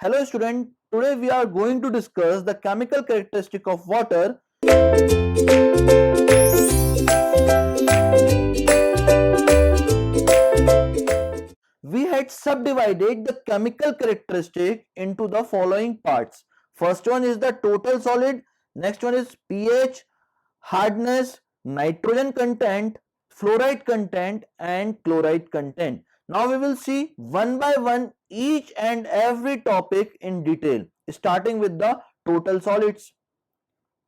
Hello student, today we are going to discuss the chemical characteristic of water. We had subdivided the chemical characteristic into the following parts. First one is the total solid, next one is pH, hardness, nitrogen content, fluoride content and chloride content. Now we will see one by one each and every topic in detail, starting with the total solids.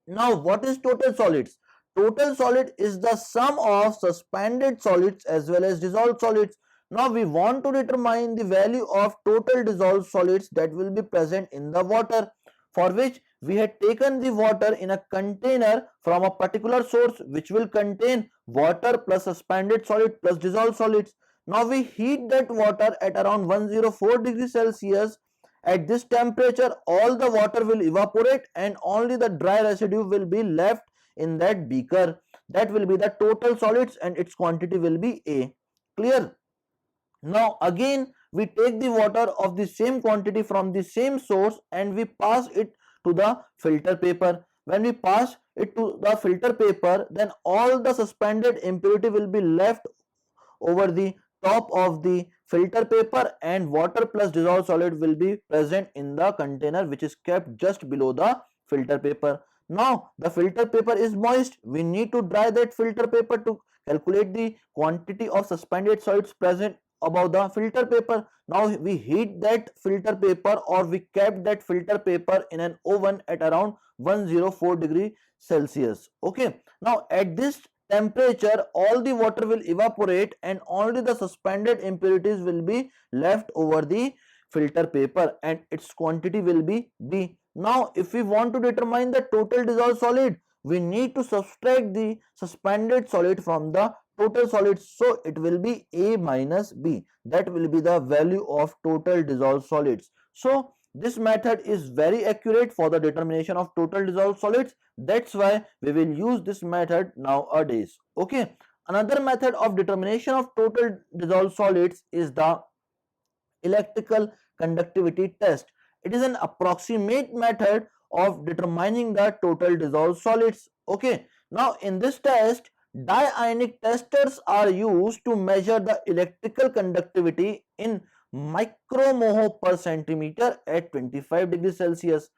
Now what is total solids? Total solid is the sum of suspended solids as well as dissolved solids. Now we want to determine the value of total dissolved solids that will be present in the water, for which we had taken the water in a container from a particular source which will contain water plus suspended solid plus dissolved solids. Now we heat that water at around 104 degrees Celsius. At this temperature, all the water will evaporate and only the dry residue will be left in that beaker. That will be the total solids and its quantity will be A. Clear? Now again we take the water of the same quantity from the same source and we pass it to the filter paper. When we pass it to the filter paper, then all the suspended impurity will be left over the top of the filter paper and water plus dissolved solid will be present in the container which is kept just below the filter paper. Now the filter paper is moist. We need to dry that filter paper to calculate the quantity of suspended solids present above the filter paper. Now we heat that filter paper or we kept that filter paper in an oven at around 104 degree Celsius. Okay. Now at this temperature, all the water will evaporate and only the suspended impurities will be left over the filter paper and its quantity will be B. Now if we want to determine the total dissolved solid, we need to subtract the suspended solid from the total solid, so it will be A minus B. That will be the value of total dissolved solids. So this method is very accurate for the determination of total dissolved solids. That's why we will use this method nowadays. Okay. Another method of determination of total dissolved solids is the electrical conductivity test. It is an approximate method of determining the total dissolved solids. Okay. Now in this test, diionic testers are used to measure the electrical conductivity in micromho per centimeter at 25 degrees Celsius.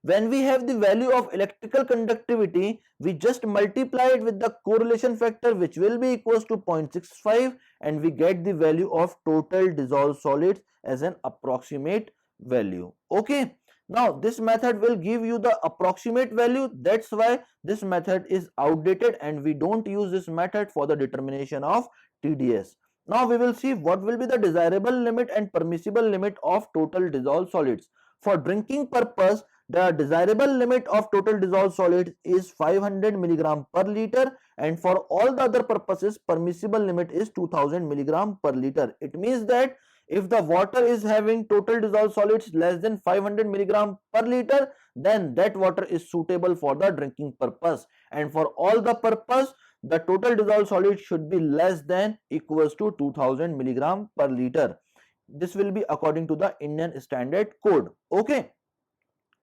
When we have the value of electrical conductivity, we just multiply it with the correlation factor which will be equals to 0.65 and we get the value of total dissolved solids as an approximate value. Okay. Now this method will give you the approximate value. That's why this method is outdated and we don't use this method for the determination of TDS. Now we will see what will be the desirable limit and permissible limit of total dissolved solids. For drinking purpose, the desirable limit of total dissolved solids is 500 milligram per liter, and for all the other purposes permissible limit is 2000 milligram per liter. It means that if the water is having total dissolved solids less than 500 milligram per liter, then that water is suitable for the drinking purpose, and for all the purpose the total dissolved solid should be less than equals to 2000 milligram per liter. This will be according to the Indian Standard Code. Okay.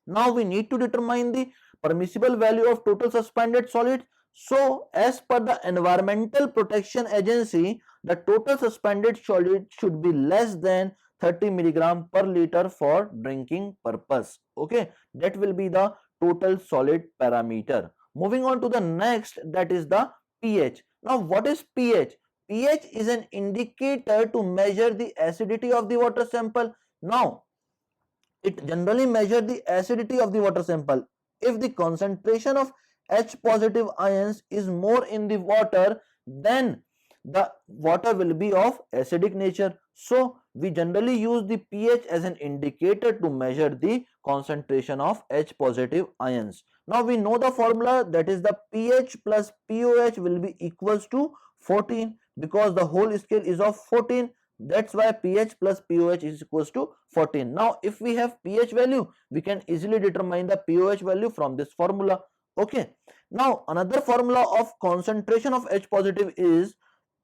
Now we need to determine the permissible value of total suspended solids. So as per the Environmental Protection Agency, the total suspended solid should be less than 30 milligram per liter for drinking purpose. Okay, that will be the total solid parameter. Moving on to the next, that is the pH. Now what is pH? pH is an indicator to measure the acidity of the water sample. Now it generally measures the acidity of the water sample. If the concentration of H positive ions is more in the water, then the water will be of acidic nature. So we generally use the pH as an indicator to measure the concentration of H positive ions. Now we know the formula, that is the pH plus pOH will be equals to 14, because the whole scale is of 14. That's why pH plus pOH is equals to 14. Now if we have pH value, we can easily determine the pOH value from this formula. Okay. Now another formula of concentration of H positive is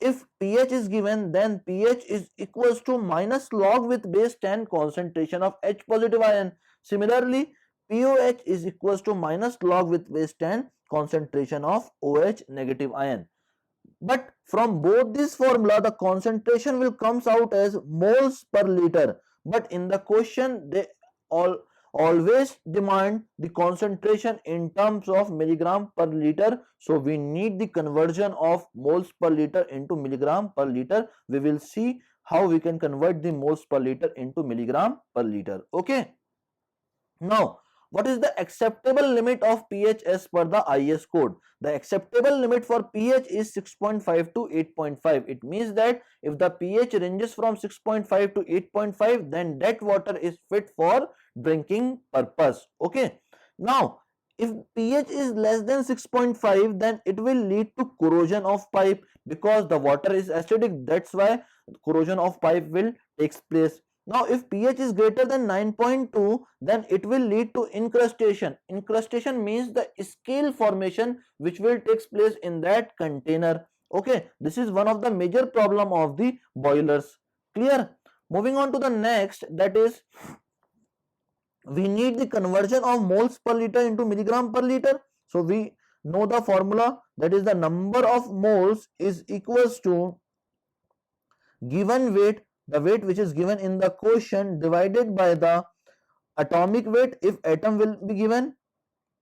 if pH is given, then pH is equals to minus log with base 10 concentration of H positive ion. Similarly, POH is equals to minus log with base 10 concentration of OH negative ion. But from both this formula, the concentration will comes out as moles per liter. But in the question, they always demand the concentration in terms of milligram per liter. So we need the conversion of moles per liter into milligram per liter. We will see how we can convert the moles per liter into milligram per liter. Okay. Now, what is the acceptable limit of pH as per the IS code? The acceptable limit for pH is 6.5 to 8.5. It means that if the pH ranges from 6.5 to 8.5, then that water is fit for drinking purpose. Okay. Now, if pH is less than 6.5, then it will lead to corrosion of pipe because the water is acidic. That's why corrosion of pipe will takes place. Now, if pH is greater than 9.2, then it will lead to incrustation. Incrustation means the scale formation which will take place in that container. Okay, this is one of the major problem of the boilers. Clear? Moving on to the next, that is we need the conversion of moles per liter into milligram per liter. So we know the formula, that is the number of moles is equals to given weight, the weight which is given in the question, divided by the atomic weight if atom will be given,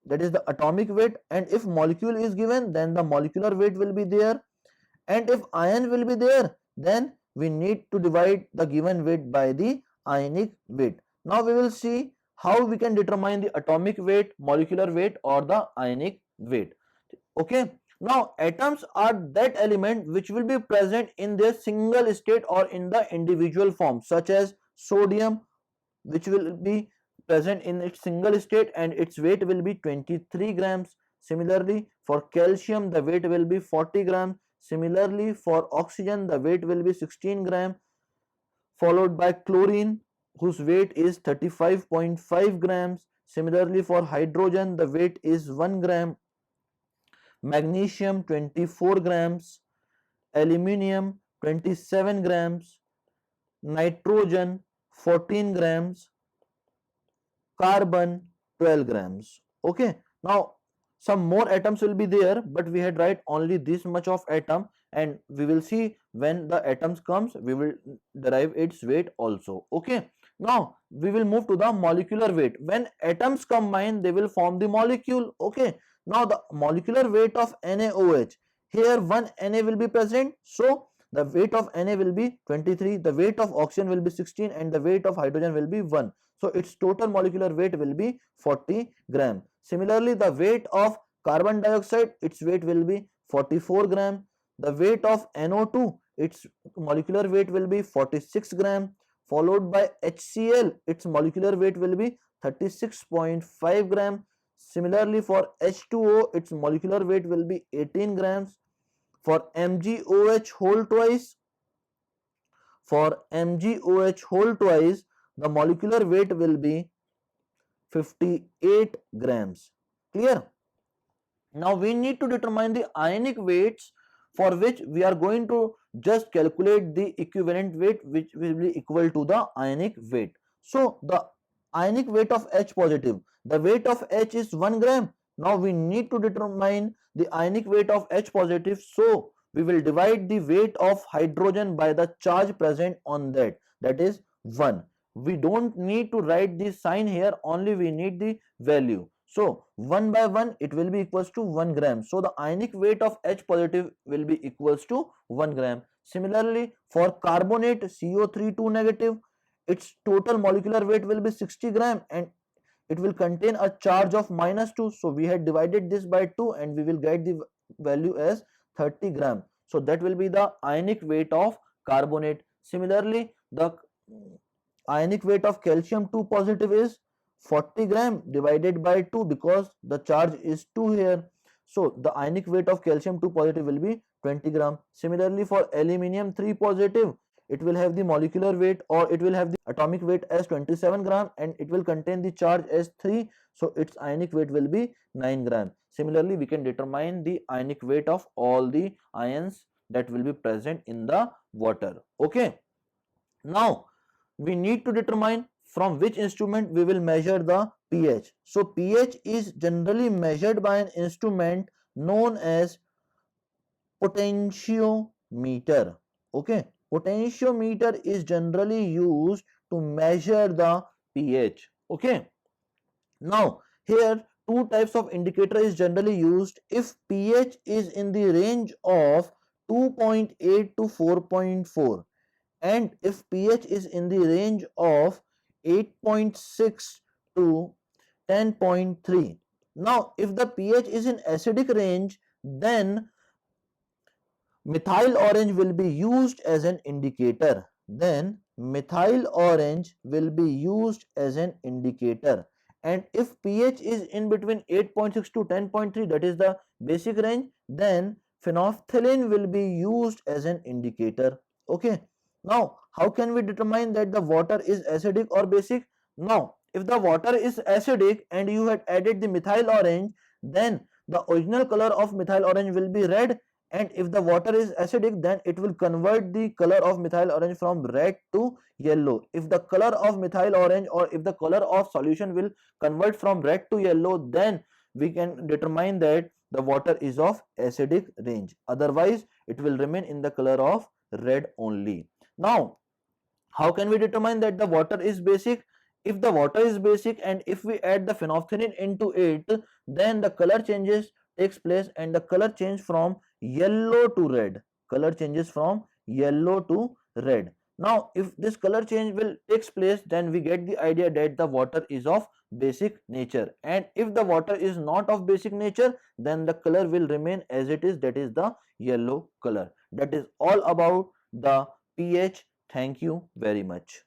that is the atomic weight, and if molecule is given, then the molecular weight will be there, and if ion will be there, then we need to divide the given weight by the ionic weight. Now we will see how we can determine the atomic weight, molecular weight, or the ionic weight. Okay. Now, atoms are that element which will be present in their single state or in the individual form, such as sodium, which will be present in its single state and its weight will be 23 grams. Similarly, for calcium, the weight will be 40 grams. Similarly, for oxygen, the weight will be 16 grams, followed by chlorine, whose weight is 35.5 grams. Similarly, for hydrogen, the weight is 1 gram. Magnesium 24 grams, aluminium 27 grams, nitrogen 14 grams, carbon 12 grams. Okay, now some more atoms will be there, but we had write only this much of atom, and we will see when the atoms comes we will derive its weight also. Okay, now we will move to the molecular weight. When atoms combine, they will form the molecule. Okay, now the molecular weight of NaOH, here one Na will be present, so the weight of Na will be 23, the weight of oxygen will be 16, and the weight of hydrogen will be 1. So its total molecular weight will be 40 gram. Similarly, the weight of carbon dioxide, its weight will be 44 gram. The weight of NO2, its molecular weight will be 46 gram. Followed by HCl, its molecular weight will be 36.5 gram. Similarly, for H2O, its molecular weight will be 18 grams. For MgOH whole twice, the molecular weight will be 58 grams. Clear? Now we need to determine the ionic weights, for which we are going to just calculate the equivalent weight which will be equal to the ionic weight. So the ionic weight of H positive, the weight of H is 1 gram. Now we need to determine the ionic weight of H positive, so we will divide the weight of hydrogen by the charge present on that, that is 1. We don't need to write the sign here, only we need the value. So 1 by 1, it will be equals to 1 gram. So the ionic weight of H positive will be equals to 1 gram. Similarly, for carbonate CO3 2 negative, its total molecular weight will be 60 gram and it will contain a charge of -2. So we had divided this by 2 and we will get the value as 30 gram. So that will be the ionic weight of carbonate. Similarly, the ionic weight of calcium 2 positive is 40 gram divided by 2 because the charge is 2 here. So the ionic weight of calcium 2 positive will be 20 gram. Similarly, for aluminium 3 positive, it will have the molecular weight or it will have the atomic weight as 27 gram and it will contain the charge as 3. So its ionic weight will be 9 gram. Similarly, we can determine the ionic weight of all the ions that will be present in the water. Okay. Now we need to determine from which instrument we will measure the pH. So pH is generally measured by an instrument known as potentiometer. Okay, potentiometer is generally used to measure the pH. Okay, now here two types of indicator is generally used if pH is in the range of 2.8 to 4.4, and if pH is in the range of 8.6 to 10.3. Now if the pH is in acidic range, then methyl orange will be used as an indicator. Then methyl orange will be used as an indicator. And if pH is in between 8.6 to 10.3, that is the basic range, then phenolphthalein will be used as an indicator. Okay. Now how can we determine that the water is acidic or basic? Now if the water is acidic and you had added the methyl orange, then the original color of methyl orange will be red, and if the water is acidic, then it will convert the color of methyl orange from red to yellow. If the color of methyl orange or if the color of solution will convert from red to yellow, then we can determine that the water is of acidic range. Otherwise it will remain in the color of red only. Now how can we determine that the water is basic? If the water is basic and if we add the phenolphthalein into it, then the color changes takes place and the color change from yellow to red. Color changes from yellow to red. Now if this color change will takes place, then we get the idea that the water is of basic nature, and if the water is not of basic nature, then the color will remain as it is, that is the yellow color. That is all about the pH. Thank you very much.